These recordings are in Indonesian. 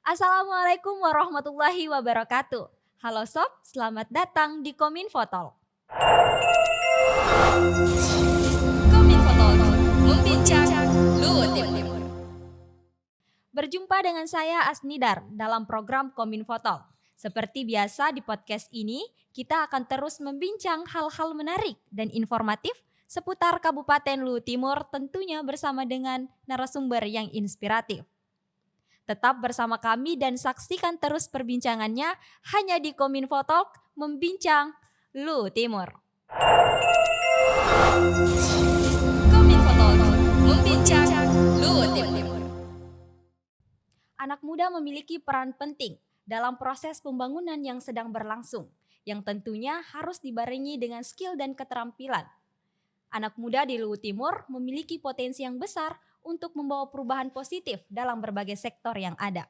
Assalamualaikum warahmatullahi wabarakatuh. Halo Sob, selamat datang di Kominfo Talk. Kominfo Talk, membincang Luhut Timur. Berjumpa dengan saya Asnidar dalam program Kominfo Talk. Seperti biasa di podcast ini, kita akan terus membincang hal-hal menarik dan informatif seputar Kabupaten Luhut Timur, tentunya bersama dengan narasumber yang inspiratif. Tetap bersama kami dan saksikan terus perbincangannya hanya di Kominfo Talk, membincang Luhut Timur. Kominfo Talk, membincang Luhut Timur. Anak muda memiliki peran penting dalam proses pembangunan yang sedang berlangsung, yang tentunya harus dibarengi dengan skill dan keterampilan. Anak muda di Luhut Timur memiliki potensi yang besar untuk membawa perubahan positif dalam berbagai sektor yang ada.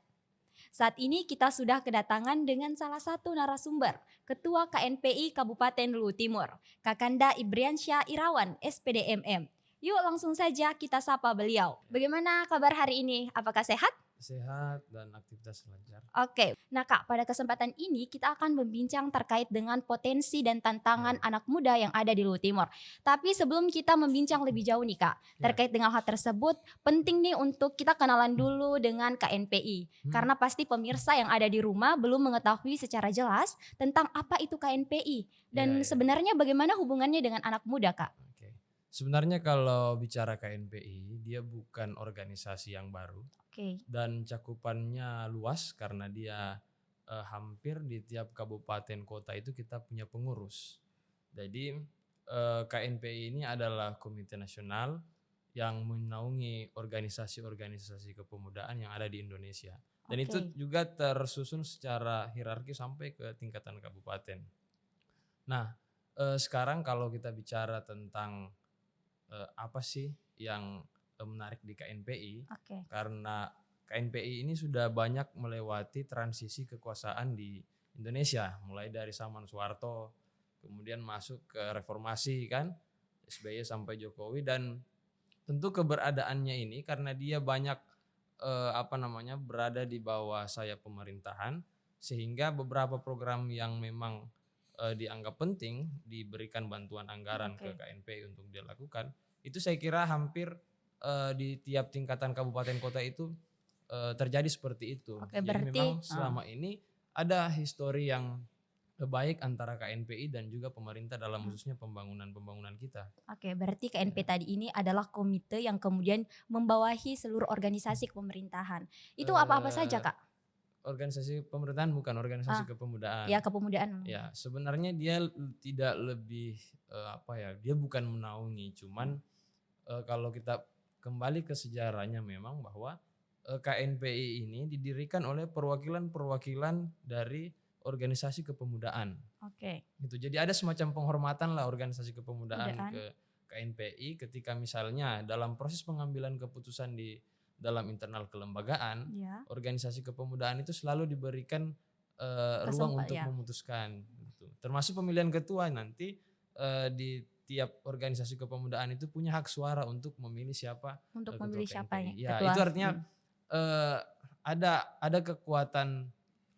Saat ini kita sudah kedatangan dengan salah satu narasumber, Ketua KNPI Kabupaten Luhut Timur, Kakanda Ibriansyah Irawan, SPDMM. Yuk langsung saja kita sapa beliau. Bagaimana kabar hari ini? Apakah sehat? Sehat dan aktivitas lancar. Oke, nah Kak, pada kesempatan ini kita akan berbincang terkait dengan potensi dan tantangan anak muda yang ada di Luhut Timur. Tapi sebelum kita membincang lebih jauh nih Kak, terkait dengan hal tersebut, penting nih untuk kita kenalan dulu dengan KNPI. Karena pasti pemirsa yang ada di rumah belum mengetahui secara jelas tentang apa itu KNPI. Dan sebenarnya bagaimana hubungannya dengan anak muda Kak? Oke. Sebenarnya kalau bicara KNPI, dia bukan organisasi yang baru. Oke. Dan cakupannya luas karena dia hampir di tiap kabupaten kota itu kita punya pengurus. Jadi KNPI ini adalah komite nasional yang menaungi organisasi-organisasi kepemudaan yang ada di Indonesia. Dan itu juga tersusun secara hierarki sampai ke tingkatan kabupaten. Nah, sekarang kalau kita bicara tentang apa sih yang menarik di KNPI, karena KNPI ini sudah banyak melewati transisi kekuasaan di Indonesia, mulai dari zaman Soeharto, kemudian masuk ke reformasi kan, SBY sampai Jokowi, dan tentu keberadaannya ini karena dia banyak berada di bawah sayap pemerintahan, sehingga beberapa program yang memang dianggap penting diberikan bantuan anggaran ke KNPI untuk dilakukan, itu saya kira hampir di tiap tingkatan kabupaten kota itu terjadi seperti itu. Jadi memang selama ini ada histori yang baik antara KNPI dan juga pemerintah dalam khususnya pembangunan kita. Oke, berarti KNP tadi ini adalah komite yang kemudian membawahi seluruh organisasi kepemerintahan. Itu apa-apa saja Kak? Organisasi pemerintahan bukan organisasi kepemudaan. Ya, kepemudaan. Ya, sebenarnya dia tidak lebih dia bukan menaungi, cuman kalau kita kembali ke sejarahnya memang bahwa KNPI ini didirikan oleh perwakilan-perwakilan dari organisasi kepemudaan. Gitu. Jadi ada semacam penghormatan lah organisasi kepemudaan ke KNPI ketika misalnya dalam proses pengambilan keputusan di dalam internal kelembagaan, organisasi kepemudaan itu selalu diberikan ruang untuk memutuskan. Gitu. Termasuk pemilihan ketua nanti di tiap organisasi kepemudaan itu punya hak suara untuk memilih siapa untuk ketua memilih KNPI. siapa ya? Ya, Ketua. itu artinya ada kekuatan,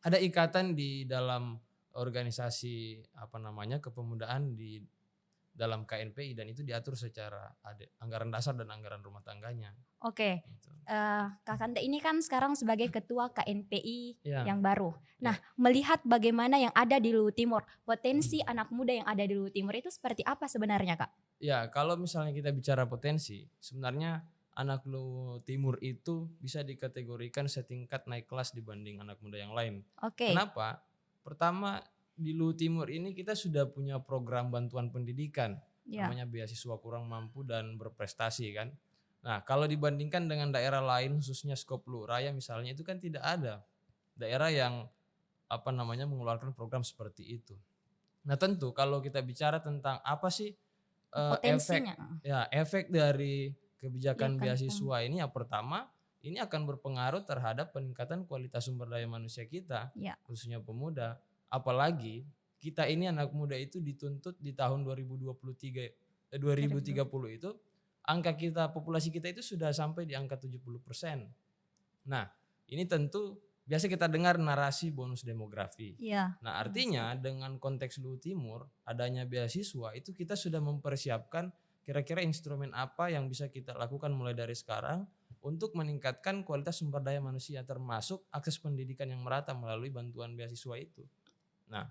ada ikatan di dalam organisasi kepemudaan di dalam KNPI, dan itu diatur secara anggaran dasar dan anggaran rumah tangganya. Oke, Gitu. Kak Kante ini kan sekarang sebagai ketua KNPI yang baru. Nah, melihat bagaimana yang ada di Luhut Timur, potensi anak muda yang ada di Luhut Timur itu seperti apa sebenarnya Kak? Ya, kalau misalnya kita bicara potensi, sebenarnya anak Luhut Timur itu bisa dikategorikan setingkat naik kelas dibanding anak muda yang lain. Kenapa? Pertama, di Luhut Timur ini kita sudah punya program bantuan pendidikan, namanya beasiswa kurang mampu dan berprestasi kan. Nah, kalau dibandingkan dengan daerah lain khususnya skop Luhut Raya misalnya, itu kan tidak ada daerah yang mengeluarkan program seperti itu. Nah, tentu kalau kita bicara tentang apa sih efek dari kebijakan beasiswa ini, yang pertama ini akan berpengaruh terhadap peningkatan kualitas sumber daya manusia kita, khususnya pemuda. Apalagi kita ini anak muda itu dituntut di tahun 2030 itu angka kita, populasi kita itu sudah sampai di angka 70%. Nah, ini tentu biasa kita dengar narasi bonus demografi. Iya. Nah, artinya dengan konteks Luhut Timur, adanya beasiswa itu kita sudah mempersiapkan kira-kira instrumen apa yang bisa kita lakukan mulai dari sekarang untuk meningkatkan kualitas sumber daya manusia, termasuk akses pendidikan yang merata melalui bantuan beasiswa itu. Nah,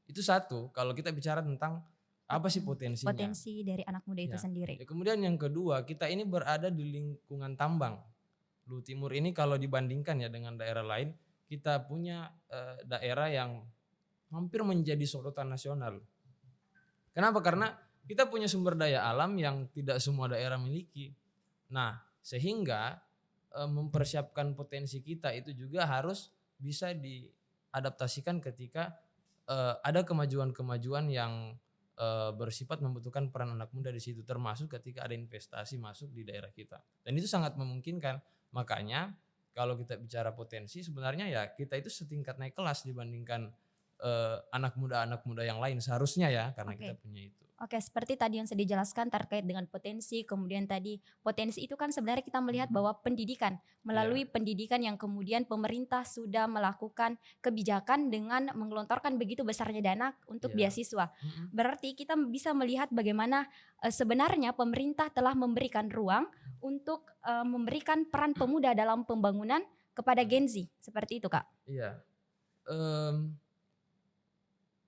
itu satu, kalau kita bicara tentang apa sih potensinya. Potensi dari anak muda itu Ya. sendiri. Ya, kemudian yang kedua, kita ini berada di lingkungan tambang. Luhut Timur ini kalau dibandingkan ya dengan daerah lain, kita punya daerah yang hampir menjadi sorotan nasional. Kenapa? Karena kita punya sumber daya alam yang tidak semua daerah miliki. Nah, sehingga mempersiapkan potensi kita itu juga harus bisa diadaptasikan ketika ada kemajuan-kemajuan yang bersifat membutuhkan peran anak muda di situ, termasuk ketika ada investasi masuk di daerah kita. Dan itu sangat memungkinkan. Makanya kalau kita bicara potensi, sebenarnya ya kita itu setingkat naik kelas dibandingkan anak muda yang lain seharusnya ya, karena Oke. kita punya itu. Oke, seperti tadi yang sudah dijelaskan terkait dengan potensi, kemudian tadi potensi itu kan sebenarnya kita melihat bahwa pendidikan, melalui pendidikan yang kemudian pemerintah sudah melakukan kebijakan dengan menggelontorkan begitu besarnya dana untuk Iya. beasiswa. Berarti kita bisa melihat bagaimana sebenarnya pemerintah telah memberikan ruang untuk memberikan peran pemuda dalam pembangunan kepada Gen Z. Seperti itu, Kak. Iya.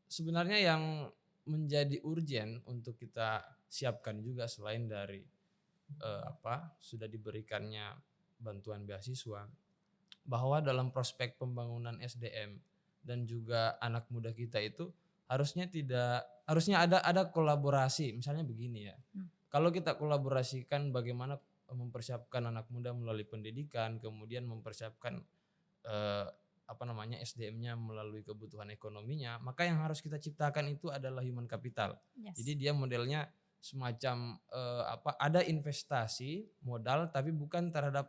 Sebenarnya yang menjadi urgen untuk kita siapkan juga selain dari sudah diberikannya bantuan beasiswa, bahwa dalam prospek pembangunan SDM dan juga anak muda kita itu harusnya ada kolaborasi. Misalnya begini ya. Kalau kita kolaborasikan bagaimana mempersiapkan anak muda melalui pendidikan, kemudian mempersiapkan SDM-nya melalui kebutuhan ekonominya, maka yang harus kita ciptakan itu adalah human capital. Yes. Jadi dia modelnya semacam ada investasi modal tapi bukan terhadap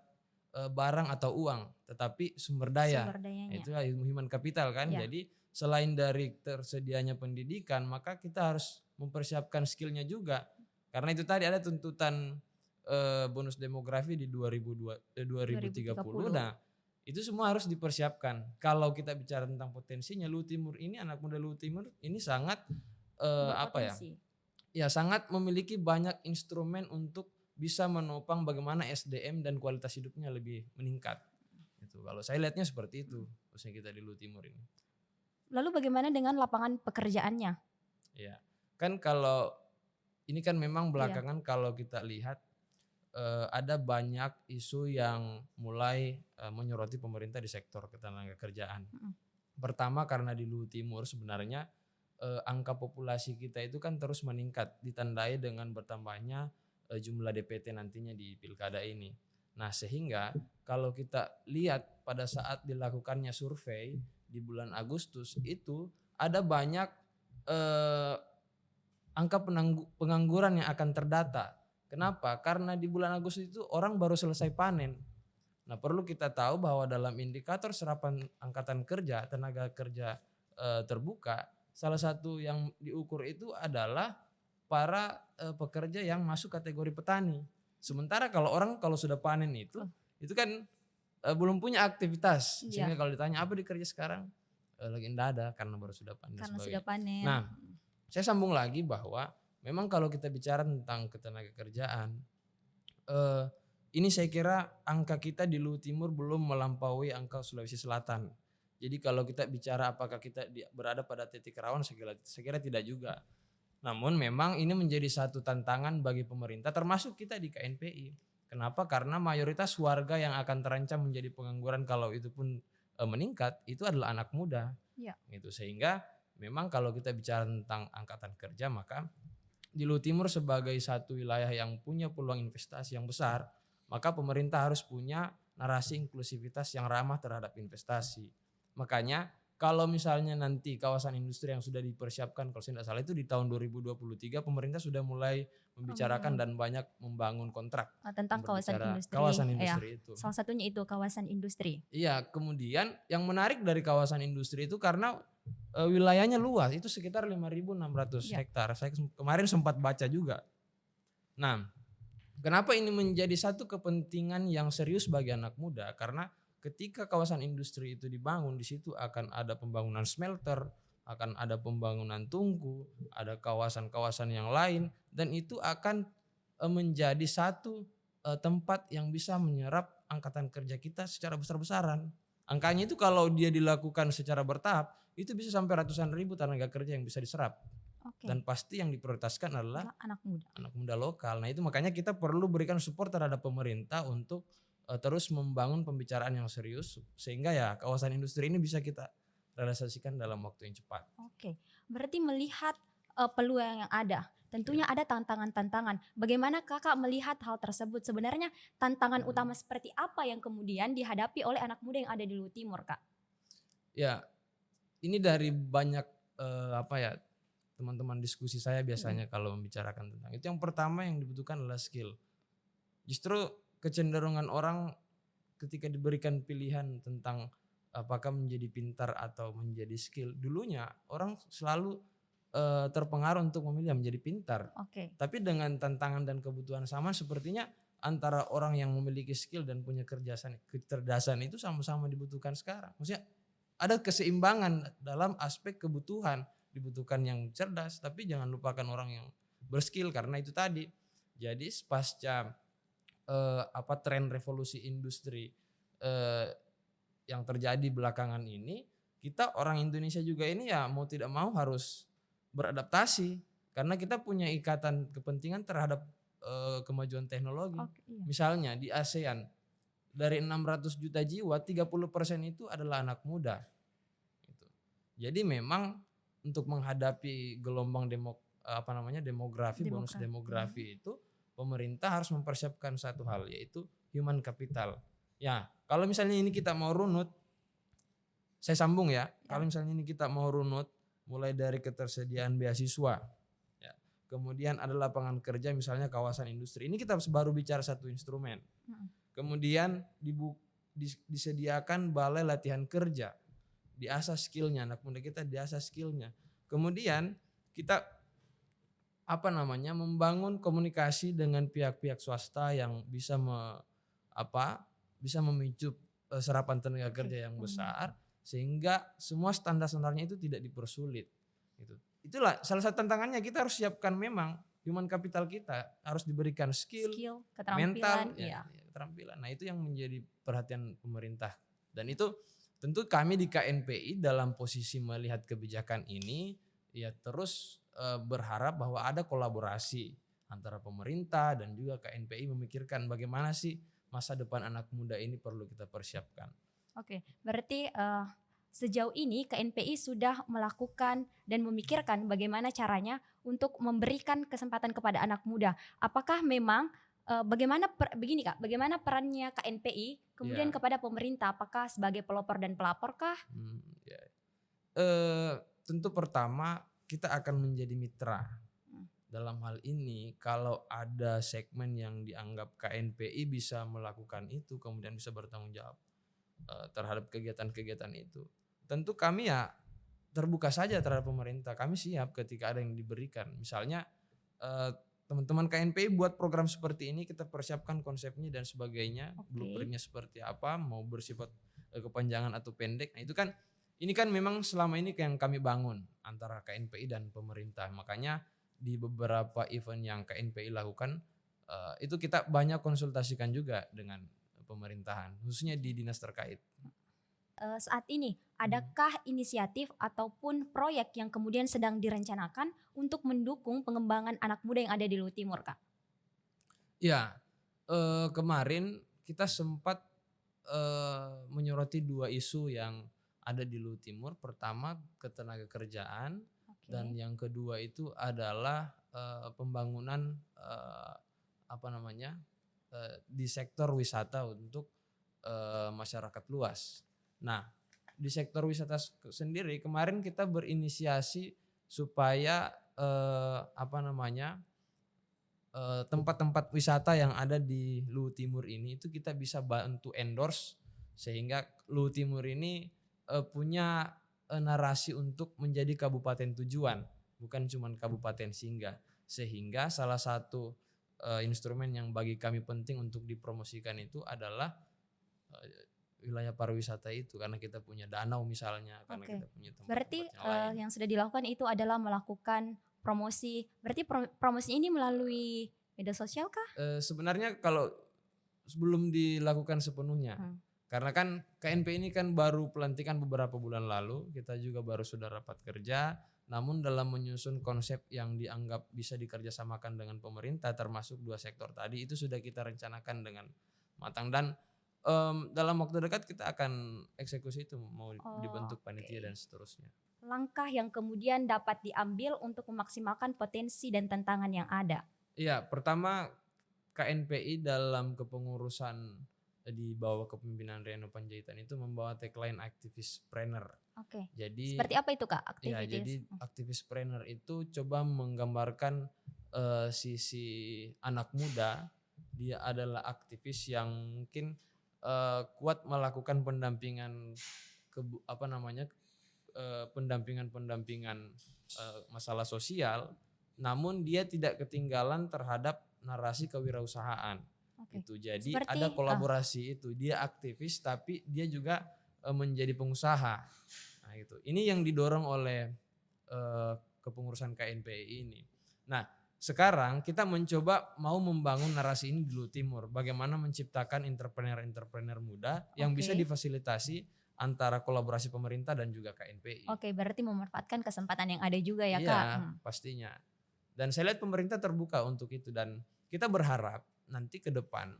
barang atau uang, tetapi sumber daya. Sumber dayanya. Itu human capital kan. Ya. Jadi selain dari tersedianya pendidikan, maka kita harus mempersiapkan skillnya juga. Karena itu tadi ada tuntutan bonus demografi di 2030. Nah, itu semua harus dipersiapkan. Kalau kita bicara tentang potensinya, Luhut Timur ini, anak muda Luhut Timur ini sangat sangat memiliki banyak instrumen untuk bisa menopang bagaimana SDM dan kualitas hidupnya lebih meningkat. Itu kalau saya lihatnya seperti itu, khususnya kita di Luhut Timur ini. Lalu bagaimana dengan lapangan pekerjaannya? Ya, kan kalau ini kan memang belakangan kalau kita lihat ada banyak isu yang mulai menyoroti pemerintah di sektor ketenagakerjaan. Pertama karena di Luhut Timur sebenarnya angka populasi kita itu kan terus meningkat, ditandai dengan bertambahnya jumlah DPT nantinya di pilkada ini. Nah, sehingga kalau kita lihat pada saat dilakukannya survei di bulan Agustus itu ada banyak angka pengangguran yang akan terdata. Kenapa? Karena di bulan Agustus itu orang baru selesai panen. Nah, perlu kita tahu bahwa dalam indikator serapan angkatan kerja, tenaga kerja terbuka, salah satu yang diukur itu adalah para pekerja yang masuk kategori petani. Sementara kalau sudah panen itu kan belum punya aktivitas. Sehingga kalau ditanya apa dikerja sekarang, lagi enggak ada karena baru sudah panen. Karena sudah panen. Nah, saya sambung lagi bahwa memang kalau kita bicara tentang ketenagakerjaan, ini saya kira angka kita di Luhut Timur belum melampaui angka Sulawesi Selatan. Jadi kalau kita bicara apakah kita berada pada titik rawan, saya kira tidak juga. Namun memang ini menjadi satu tantangan bagi pemerintah termasuk kita di KNPI. Kenapa? Karena mayoritas warga yang akan terancam menjadi pengangguran kalau itu pun meningkat itu adalah anak muda. Ya. Gitu. Sehingga memang kalau kita bicara tentang angkatan kerja, maka di Luhut Timur sebagai satu wilayah yang punya peluang investasi yang besar, maka pemerintah harus punya narasi inklusivitas yang ramah terhadap investasi. Makanya kalau misalnya nanti kawasan industri yang sudah dipersiapkan, kalau saya tidak salah itu di tahun 2023 pemerintah sudah mulai membicarakan dan banyak membangun kontrak tentang kawasan industri itu. Salah satunya itu kawasan industri. Iya, kemudian yang menarik dari kawasan industri itu karena wilayahnya luas, itu sekitar 5.600 hektar. Saya kemarin sempat baca juga. Nah, kenapa ini menjadi satu kepentingan yang serius bagi anak muda? Karena ketika kawasan industri itu dibangun, di situ akan ada pembangunan smelter, akan ada pembangunan tungku, ada kawasan-kawasan yang lain, dan itu akan menjadi satu tempat yang bisa menyerap angkatan kerja kita secara besar-besaran. Angkanya itu kalau dia dilakukan secara bertahap, itu bisa sampai ratusan ribu tenaga kerja yang bisa diserap. Oke. Dan pasti yang diprioritaskan adalah Anak muda. lokal. Nah itu makanya kita perlu berikan support terhadap pemerintah untuk terus membangun pembicaraan yang serius sehingga ya kawasan industri ini bisa kita realisasikan dalam waktu yang cepat. Oke, berarti melihat peluang yang ada, tentunya ada tantangan-tantangan. Bagaimana Kakak melihat hal tersebut? Sebenarnya tantangan utama seperti apa yang kemudian dihadapi oleh anak muda yang ada di Luhut Timur, Kak? Ya, ini dari banyak teman-teman diskusi saya biasanya kalau membicarakan tentang itu, yang pertama yang dibutuhkan adalah skill. Justru kecenderungan orang ketika diberikan pilihan tentang apakah menjadi pintar atau menjadi skill, dulunya orang selalu terpengaruh untuk memilih yang menjadi pintar. Oke. Tapi dengan tantangan dan kebutuhan sama, sepertinya antara orang yang memiliki skill dan punya kecerdasan itu sama-sama dibutuhkan sekarang. Maksudnya ada keseimbangan dalam aspek kebutuhan, dibutuhkan yang cerdas tapi jangan lupakan orang yang berskill, karena itu tadi. Jadi pasca tren revolusi industri yang terjadi belakangan ini, kita orang Indonesia juga ini ya mau tidak mau harus beradaptasi karena kita punya ikatan kepentingan terhadap kemajuan teknologi. Iya. Misalnya di ASEAN dari 600 juta jiwa 30% itu adalah anak muda. Gitu. Jadi memang untuk menghadapi gelombang demografi, bonus demografi itu pemerintah harus mempersiapkan satu hal, yaitu human capital. Ya, kalau misalnya ini kita mau runut, saya sambung ya. Kalau misalnya ini kita mau runut, mulai dari ketersediaan beasiswa, ya, kemudian ada lapangan kerja, misalnya kawasan industri. Ini kita baru bicara satu instrumen. Kemudian disediakan balai latihan kerja, diasah skillnya, anak muda kita diasah skillnya. Kemudian kita membangun komunikasi dengan pihak-pihak swasta yang bisa memicu serapan tenaga kerja yang besar sehingga semua standar-standarnya itu tidak dipersulit. Itulah salah satu tantangannya, kita harus siapkan memang human capital kita harus diberikan skill mental, keterampilan. Nah itu yang menjadi perhatian pemerintah, dan itu tentu kami di KNPI dalam posisi melihat kebijakan ini ya terus berharap bahwa ada kolaborasi antara pemerintah dan juga KNPI memikirkan bagaimana sih masa depan anak muda ini perlu kita persiapkan. Oke, berarti sejauh ini KNPI sudah melakukan dan memikirkan bagaimana caranya untuk memberikan kesempatan kepada anak muda. Apakah memang bagaimana perannya KNPI kemudian kepada pemerintah? Apakah sebagai pelopor dan pelapor kah? Tentu pertama kita akan menjadi mitra. Dalam hal ini kalau ada segmen yang dianggap KNPI bisa melakukan itu, kemudian bisa bertanggung jawab terhadap kegiatan-kegiatan itu, tentu kami ya terbuka saja terhadap pemerintah. Kami siap ketika ada yang diberikan. Misalnya teman-teman KNPI buat program seperti ini, kita persiapkan konsepnya dan sebagainya, blueprintnya seperti apa, mau bersifat kepanjangan atau pendek. Nah itu kan, ini kan memang selama ini yang kami bangun antara KNPI dan pemerintah. Makanya di beberapa event yang KNPI lakukan itu kita banyak konsultasikan juga dengan pemerintahan, khususnya di dinas terkait. Saat ini adakah inisiatif ataupun proyek yang kemudian sedang direncanakan untuk mendukung pengembangan anak muda yang ada di Luhut Timur, Kak? Ya, kemarin kita sempat menyoroti dua isu yang ada di Luhut Timur. Pertama ketenaga kerjaan, dan yang kedua itu adalah pembangunan di sektor wisata untuk masyarakat luas. Nah, di sektor wisata sendiri kemarin kita berinisiasi supaya tempat-tempat wisata yang ada di Luhut Timur ini itu kita bisa bantu endorse sehingga Luhut Timur ini punya narasi untuk menjadi kabupaten tujuan, bukan cuma kabupaten singgah. Sehingga salah satu instrumen yang bagi kami penting untuk dipromosikan itu adalah wilayah pariwisata itu karena kita punya danau misalnya, karena Oke. kita punya Berarti, tempat-tempat yang lain. yang sudah dilakukan itu adalah melakukan promosi, berarti promosi ini melalui media sosial kah? Sebenarnya kalau sebelum dilakukan sepenuhnya, Hmm. karena kan KNP ini kan baru pelantikan beberapa bulan lalu, kita juga baru sudah rapat kerja, namun dalam menyusun konsep yang dianggap bisa dikerjasamakan dengan pemerintah termasuk dua sektor tadi itu sudah kita rencanakan dengan matang dan dalam waktu dekat kita akan eksekusi itu mau dibentuk Oke. panitia dan seterusnya. Langkah yang kemudian dapat diambil untuk memaksimalkan potensi dan tantangan yang ada. Iya, pertama KNPI dalam kepengurusan di bawah kepemimpinan Reno Panjaitan itu membawa tagline aktivispreneur. Oke. Jadi Seperti apa itu Kak, ya, aktivitas? jadi aktivispreneur itu coba menggambarkan sisi anak muda. Dia adalah aktivis yang mungkin kuat melakukan pendampingan pendampingan masalah sosial, namun dia tidak ketinggalan terhadap narasi kewirausahaan. Oke. Gitu. Jadi ada Seperti kolaborasi itu. Dia aktivis tapi dia juga menjadi pengusaha. Nah, gitu. Ini yang didorong oleh kepengurusan KNPI ini. Nah, sekarang kita mencoba mau membangun narasi ini di Luhut Timur. Bagaimana menciptakan entrepreneur-entrepreneur muda yang bisa Oke. difasilitasi antara kolaborasi pemerintah dan juga KNPI. Oke, berarti memanfaatkan kesempatan yang ada juga ya Kak. Iya, pastinya. Dan saya lihat pemerintah terbuka untuk itu dan kita berharap nanti ke depan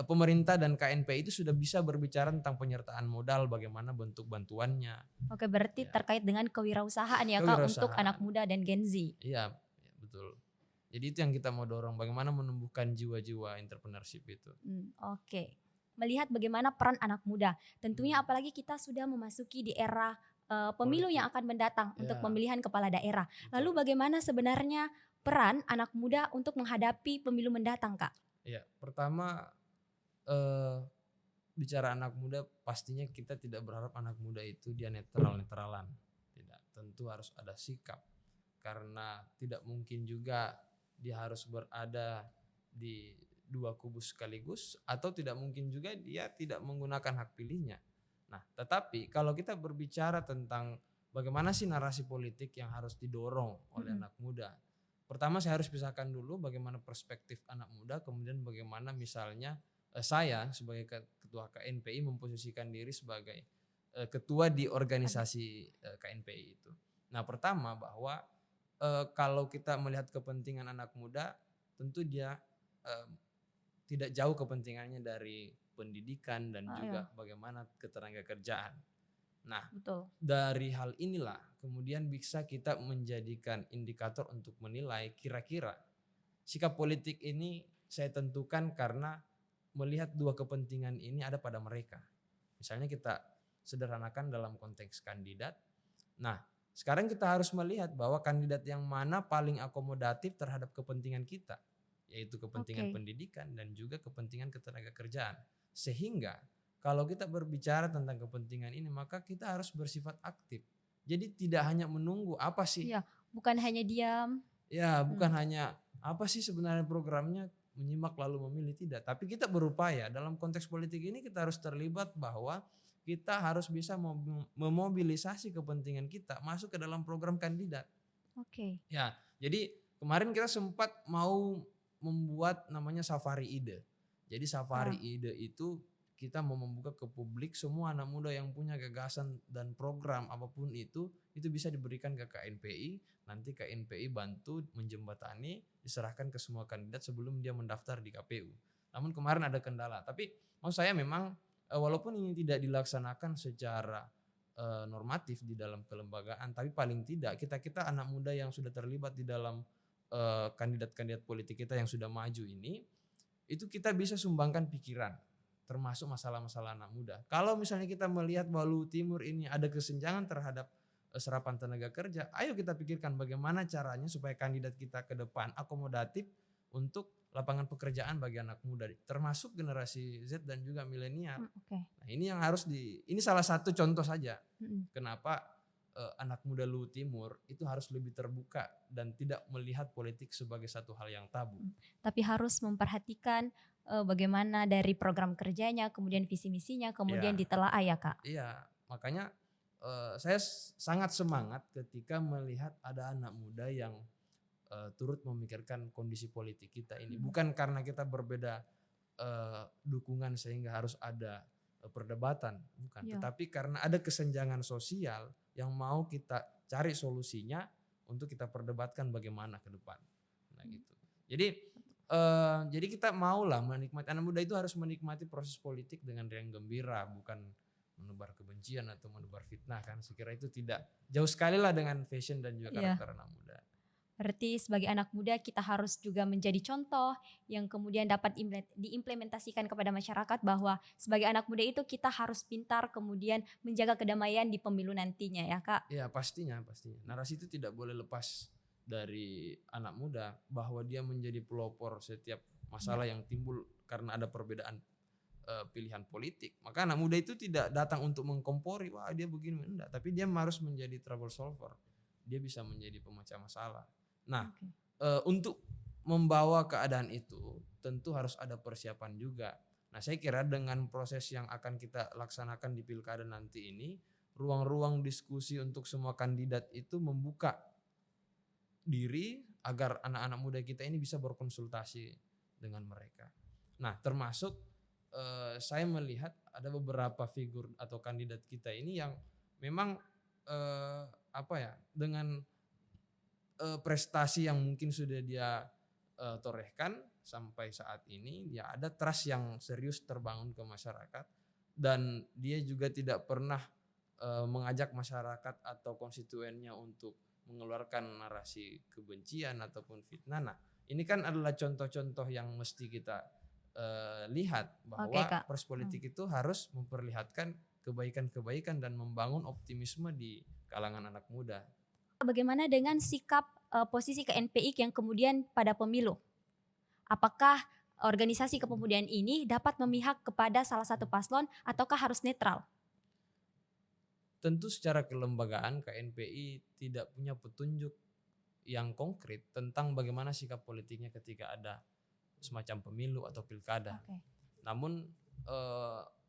pemerintah dan KNPI itu sudah bisa berbicara tentang penyertaan modal, bagaimana bentuk bantuannya. Oke, berarti Ya. terkait dengan kewirausahaan ya Kak untuk Kewirausahaan. anak muda dan Gen Z. Iya, betul. Jadi itu yang kita mau dorong, bagaimana menumbuhkan jiwa-jiwa entrepreneurship itu. Oke. Melihat bagaimana peran anak muda. Tentunya apalagi kita sudah memasuki di era pemilu Politik. yang akan mendatang untuk Ya, pemilihan kepala daerah. betul. Lalu bagaimana sebenarnya peran anak muda untuk menghadapi pemilu mendatang Kak? Ya, pertama bicara anak muda pastinya kita tidak berharap anak muda itu dia netralan. Tidak, tentu harus ada sikap. Karena tidak mungkin juga dia harus berada di dua kubu sekaligus atau tidak mungkin juga dia tidak menggunakan hak pilihnya. Nah, tetapi kalau kita berbicara tentang bagaimana sih narasi politik yang harus didorong oleh anak muda. Pertama saya harus pisahkan dulu bagaimana perspektif anak muda, kemudian bagaimana misalnya saya sebagai ketua KNPI memposisikan diri sebagai ketua di organisasi KNPI itu. Nah, pertama bahwa kalau kita melihat kepentingan anak muda, tentu dia tidak jauh kepentingannya dari pendidikan dan juga bagaimana ketenaga kerjaan. Nah, Betul. dari hal inilah kemudian bisa kita menjadikan indikator untuk menilai kira-kira sikap politik ini saya tentukan karena melihat dua kepentingan ini ada pada mereka. Misalnya kita sederhanakan dalam konteks kandidat. Nah, sekarang kita harus melihat bahwa kandidat yang mana paling akomodatif terhadap kepentingan kita, yaitu kepentingan pendidikan dan juga kepentingan ketenaga kerjaan. Sehingga kalau kita berbicara tentang kepentingan ini maka kita harus bersifat aktif. Jadi tidak hanya menunggu apa sih. Iya, bukan hanya diam. Ya, bukan hanya apa sih sebenarnya programnya, menyimak lalu memilih, tidak. Tapi kita berupaya dalam konteks politik ini kita harus terlibat bahwa kita harus bisa memobilisasi kepentingan kita masuk ke dalam program kandidat. Oke. Ya, jadi kemarin kita sempat mau membuat namanya safari ide. Jadi safari ide itu kita mau membuka ke publik semua anak muda yang punya gagasan dan program apapun itu bisa diberikan ke KNPI. Nanti KNPI bantu menjembatani, diserahkan ke semua kandidat sebelum dia mendaftar di KPU. Namun kemarin ada kendala. Tapi maksud saya memang walaupun ini tidak dilaksanakan secara normatif di dalam kelembagaan, tapi paling tidak kita anak muda yang sudah terlibat di dalam kandidat-kandidat politik kita yang sudah maju ini, itu kita bisa sumbangkan pikiran termasuk masalah-masalah anak muda. Kalau misalnya kita melihat bahwa Luhut Timur ini ada kesenjangan terhadap serapan tenaga kerja, ayo kita pikirkan bagaimana caranya supaya kandidat kita ke depan akomodatif untuk lapangan pekerjaan bagi anak muda, termasuk generasi Z dan juga milenial. Nah, ini yang harus ini salah satu contoh saja. Kenapa anak muda Luhut Timur itu harus lebih terbuka dan tidak melihat politik sebagai satu hal yang tabu. Tapi harus memperhatikan, bagaimana dari program kerjanya, kemudian visi misinya, kemudian Iya. ditelaah ya, Kak? Iya, makanya, saya sangat semangat ketika melihat ada anak muda yang, turut memikirkan kondisi politik kita ini. Mhm. Bukan karena kita berbeda, dukungan sehingga harus ada, perdebatan, bukan. Iya. Tetapi karena ada kesenjangan sosial yang mau kita cari solusinya untuk kita perdebatkan bagaimana ke depan. Nah Mmm. gitu. Jadi, jadi kita maulah menikmati, anak muda itu harus menikmati proses politik dengan riang gembira, bukan menebar kebencian atau menebar fitnah kan. Saya kira itu tidak jauh sekali lah dengan fashion dan juga Iya. karakter anak muda. Berarti sebagai anak muda kita harus juga menjadi contoh yang kemudian dapat diimplementasikan kepada masyarakat bahwa sebagai anak muda itu kita harus pintar kemudian menjaga kedamaian di pemilu nantinya ya, Kak? Iya pastinya, pastinya. Narasi itu tidak boleh lepas dari anak muda bahwa dia menjadi pelopor setiap Iya. masalah yang timbul karena ada perbedaan, pilihan politik. Maka anak muda itu tidak datang untuk mengkompori, wah dia begini, enggak. Tapi dia harus menjadi trouble solver. Dia bisa menjadi pemecah masalah. Nah, Oke. untuk membawa keadaan itu tentu harus ada persiapan juga. Nah, saya kira dengan proses yang akan kita laksanakan di pilkada nanti ini, ruang-ruang diskusi untuk semua kandidat itu membuka diri agar anak-anak muda kita ini bisa berkonsultasi dengan mereka. Nah, termasuk saya melihat ada beberapa figur atau kandidat kita ini yang memang apa ya, dengan prestasi yang mungkin sudah dia, torehkan sampai saat ini, ya ada trust yang serius terbangun ke masyarakat dan dia juga tidak pernah, mengajak masyarakat atau konstituennya untuk mengeluarkan narasi kebencian ataupun fitnah. Nah, ini kan adalah contoh-contoh yang mesti kita, lihat Oke, bahwa Kak. proses Mmm. politik itu harus memperlihatkan kebaikan-kebaikan dan membangun optimisme di kalangan anak muda. Bagaimana dengan sikap, posisi KNPI yang kemudian pada pemilu? Apakah organisasi kepemudaan ini dapat memihak kepada salah satu paslon ataukah harus netral? Tentu secara kelembagaan KNPI tidak punya petunjuk yang konkret tentang bagaimana sikap politiknya ketika ada semacam pemilu atau pilkada. Oke. Namun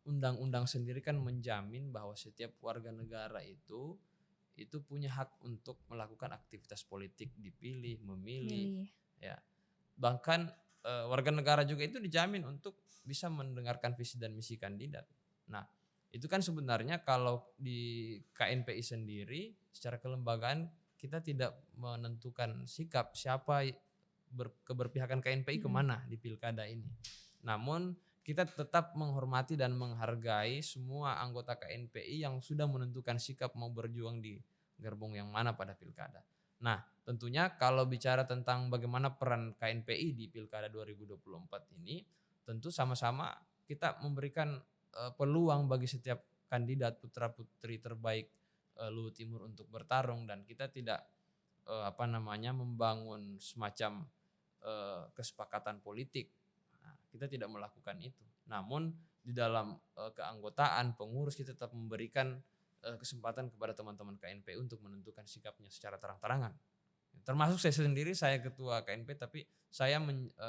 undang-undang sendiri kan menjamin bahwa setiap warga negara itu punya hak untuk melakukan aktivitas politik, dipilih, memilih, Milih. ya. Bahkan warga negara juga itu dijamin untuk bisa mendengarkan visi dan misi kandidat. Nah, itu kan sebenarnya kalau di KNPI sendiri secara kelembagaan kita tidak menentukan sikap siapa keberpihakan KNPI Mhm. kemana di pilkada ini. Namun kita tetap menghormati dan menghargai semua anggota KNPI yang sudah menentukan sikap mau berjuang di gerbong yang mana pada pilkada. Nah, tentunya kalau bicara tentang bagaimana peran KNPI di Pilkada 2024 ini, tentu sama-sama kita memberikan peluang bagi setiap kandidat putra-putri terbaik Luhut Timur untuk bertarung dan kita tidak apa namanya membangun semacam kesepakatan politik. Nah, kita tidak melakukan itu. Namun di dalam keanggotaan pengurus kita tetap memberikan kesempatan kepada teman-teman KNPI untuk menentukan sikapnya secara terang-terangan. Termasuk saya sendiri, saya ketua KNP tapi saya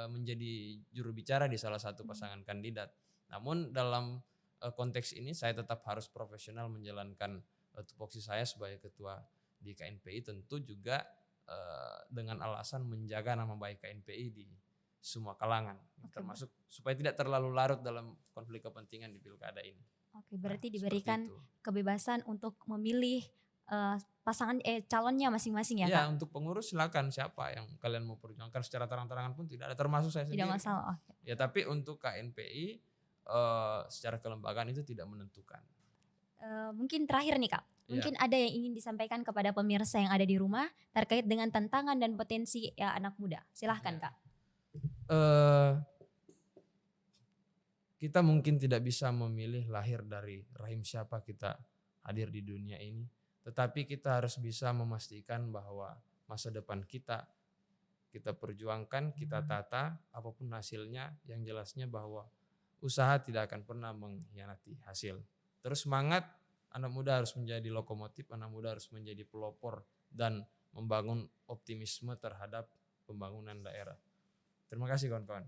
menjadi juru bicara di salah satu Mmm. pasangan kandidat. Namun dalam konteks ini saya tetap harus profesional menjalankan tupoksi saya sebagai ketua di KNPI, tentu juga dengan alasan menjaga nama baik KNPI di semua kalangan, Oke, termasuk supaya tidak terlalu larut dalam konflik kepentingan di pilkada ini. oke, Nah, berarti seperti diberikan itu. kebebasan untuk memilih, calonnya masing-masing ya, Iya, Kak? untuk pengurus silakan siapa yang kalian mau perjuangkan secara terang-terangan pun tidak ada, termasuk saya Tidak sendiri kan. masalah, oke. Ya, tapi untuk KNPI secara kelembagaan itu tidak menentukan. Mungkin terakhir nih, Kak, Iya. mungkin ada yang ingin disampaikan kepada pemirsa yang ada di rumah terkait dengan tantangan dan potensi, ya anak muda. Silahkan, Iya. Kak. Eh, kita mungkin tidak bisa memilih lahir dari rahim siapa kita hadir di dunia ini, tetapi kita harus bisa memastikan bahwa masa depan kita perjuangkan, kita tata, apapun hasilnya, yang jelasnya bahwa usaha tidak akan pernah mengkhianati hasil. Terus semangat, anak muda harus menjadi lokomotif, anak muda harus menjadi pelopor dan membangun optimisme terhadap pembangunan daerah. Terima kasih kawan-kawan.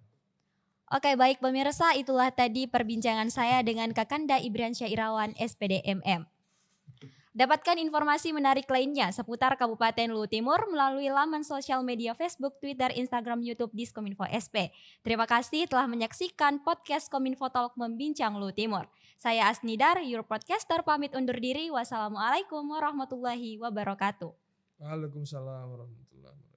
Oke, baik pemirsa, itulah tadi perbincangan saya dengan Kakanda Ibriansyah Irawan, SPDMM. Dapatkan informasi menarik lainnya seputar Kabupaten Luwu Timur melalui laman sosial media Facebook, Twitter, Instagram, YouTube Diskominfo SP. Terima kasih telah menyaksikan podcast Kominfo Talk Membincang Luwu Timur. Saya Asnidar, your podcaster, pamit undur diri. Wassalamualaikum warahmatullahi wabarakatuh. Waalaikumsalam warahmatullahi wabarakatuh.